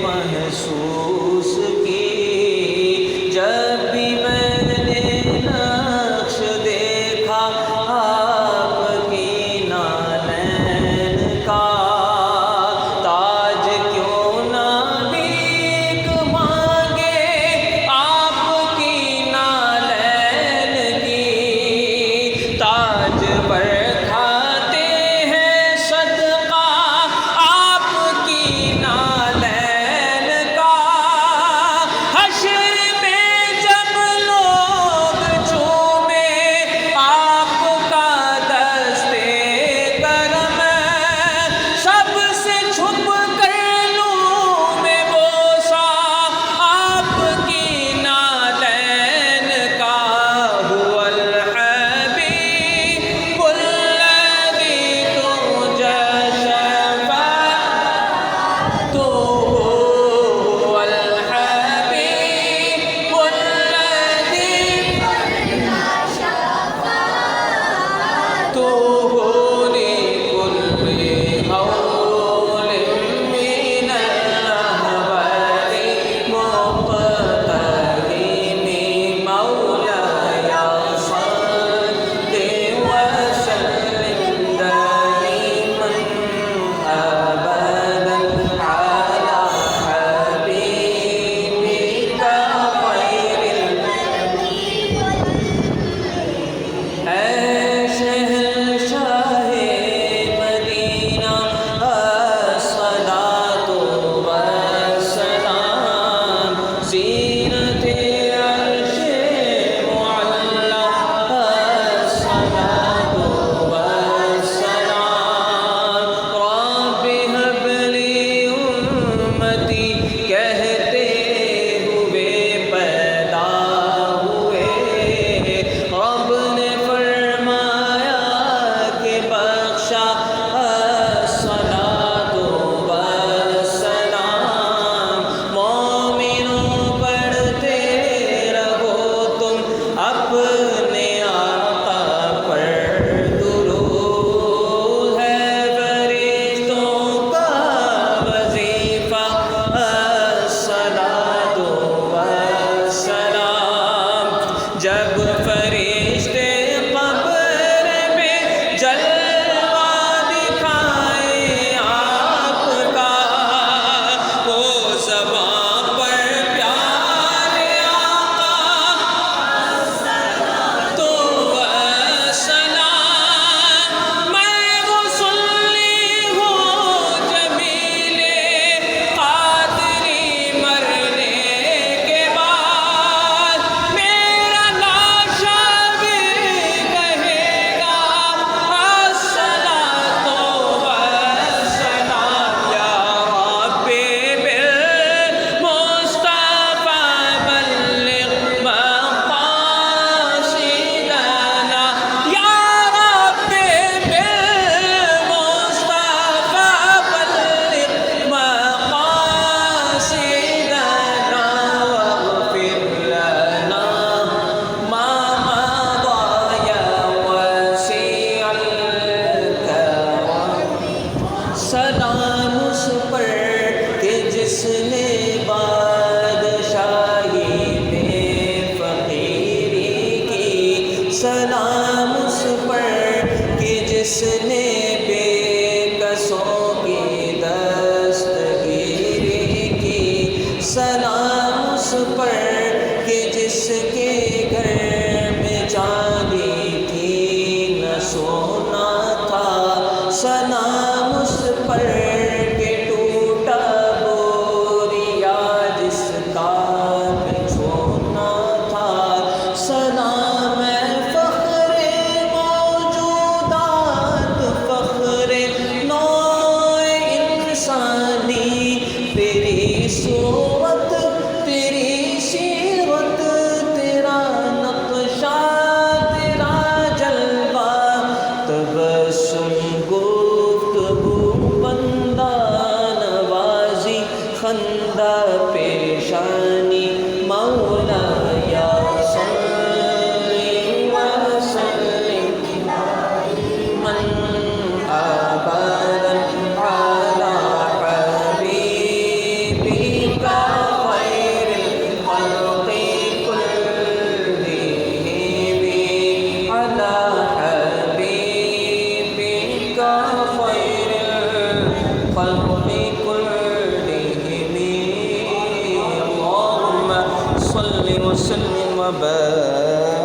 محسوس کی جب بھی میں نے جب فرشتے قبر میں جلوہ دکھائے آپ کا، وہ زباں پر پیارے آقا تو سلام، میں غسلی ہوں جمیل قادری، مرنے کے بعد میرا لاشا بھی کہے گا الصلاۃ والسلام یا ربی بالمصطفیٰ بلغ مقاصدنا، یا ربی بالمصطفیٰ بلغ مقاصدنا، واغفر لنا ما مضى یا وسیع الکرم۔ سلام اس پر کہ جس نے بادشاہی میں فقیری کی، سلام اس پر کہ جس نے بے کسوں کی دستگیری کی، سلام اس پر کہ جس کے گھر میں چاندی تھی نہ سونا تھا، سلام اس پر کہ ٹوٹا بوریا جس کا بچھونا تھا، سلام ہے فخر موجودات، فخر نوع انسانی، تیری صورت تیری سیرت، تیرا نقشہ تیرا جلوہ، تبسم گفتگو بندہ نوازی، خندہ پیشانی، مولا یا صلی وسلم من ابدا علی حبیبک خیر الخلق كلهم، علی حبیبک خیر الخلق كلهم، اللهم صل وسلم وبارك